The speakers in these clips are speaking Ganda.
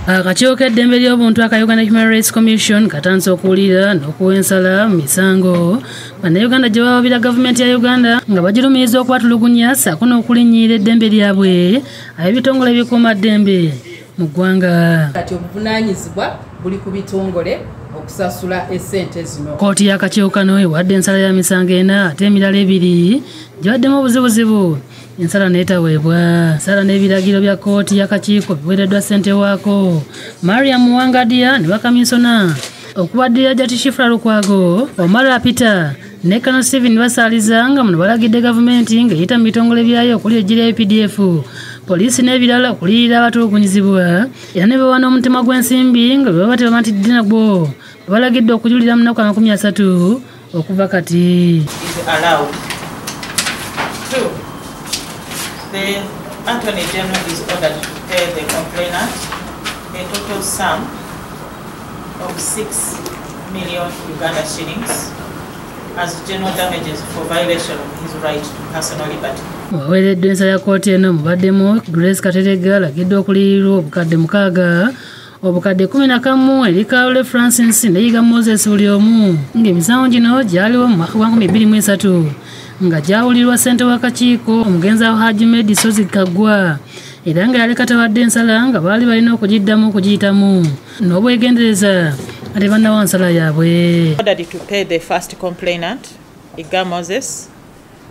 Akakiiko k'eddembe ly'obuntu aka Uganda Human Rights Commission katanze okuwulira n'okuwa ensala mu misango bannayuganda gye bawabira gavumenti ya Uganda nga bagirumiriza okubatulugunya ssaako n'okulinnyirira eddembe lyabwe ab'ebitongole ebikuuma ddembe mu ggwanga. Kati obuvunaanyizibwa buli ku bitongole okusasula essente zino. Kkooti y'akakiiko kano ewadde ensala ya misango 4 ate emirala 2 gibaddemu obuzibuzibu. Ensala neetaweebwa. Nsala n'ebiragiro bya kkooti y'akakiiko biweereddwa ssente waako Mariam Wangadia ne bakamisona okubaddira Jati Shifra Lukwago, Omara Peter ne Kano Steven basaaliza nga muno balagidde gavumenti ng'eyita mu bitongole byayo okuli eggye APDF, poliisi n'ebirala okuliyirira abaatulugunyizibwa era ne bawa n'omutima gw'ensimbi nga bwe baba tebamatidde nagwo balagidde okujulira mu nnaku 30 okuva kati. The Attorney General is ordered to pay the complainant a total sum of 6 million Uganda shillings as general damages for violation of his right to personal liberty. Waweereddwa ensala ya kkooti eno mubaddemu Grace Katerega alagidde okuliyirirwa obukadde 6, obukadde 11 eri Kaole Francis neyiga Moses buli omu ng'emisango gino gyaliwo mu mwaka gwa 2003 nga gyawulirwa ssente w'akakiiko omugenzi awo Haji Medi Sozi Kaggwa era nga yali katawadde ensala nga baali balina okugiddamu okugiyitamu n'obwegendereza ate bannawa nsala yaabwe. Ordered to pay the first complainant, Iga Moses,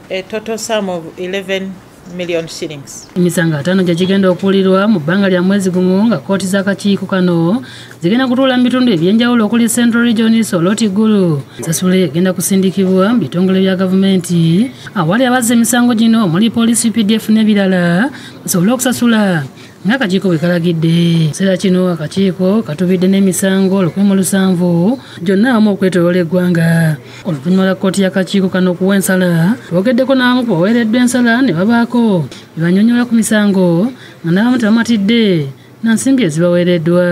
a total sum of 11 million shillings. Emisango 5 gye gigenda okuwulirwa mu bbanga lya mwezi gumu nga kkooti z'akakiiko kano zigenda kutuula mu bitundu ebyenjawulo okuli Central Region, Soloti Gulu. Ensasula egenda kusindikibwa mu bitongole bya gavumenti awali abazza emisango gino omuli poliisi, PDF n'ebirala basobole okusasula ng'akakiiko bwe kalagidde. Ekiseera kino akakiiko katubidde n'emisango 107 gyonna wamu okwetooloola eggwanga. Oluvannyuma lwa kkooti y'akakiiko kano okuwa ensala twogeddeko n'abamu ku baweereddwa ensala ne babaako banyonnyola ku misango nga n'abamu tebamatidde na nsimbi ezibaweereddwa.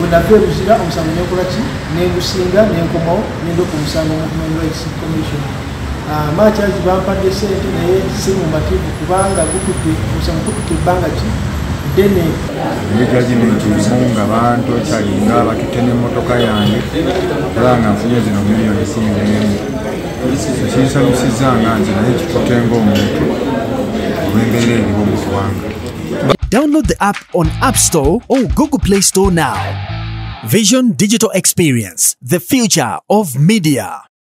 Naffe okuzira omusango n'enkola ki n'engusinga n'enkomawo n'endo ku musango mu Human Rights Commission. Makyazi bampadde ssente naye si mumativu kubanga omusango gutudde ebbanga ki ddene. Emikira gino ntuumu nga bantu ekyalinga batutte n'emmotoka yange era nga nfunye zino miliyoni 11. Ekinsanyusizza nga nze naye kitutte ng'omuntu olw'embeera eriwo mu ggwanga. Download the app on App Store or Google Play Store now. Vision Digital Experience, the future of media.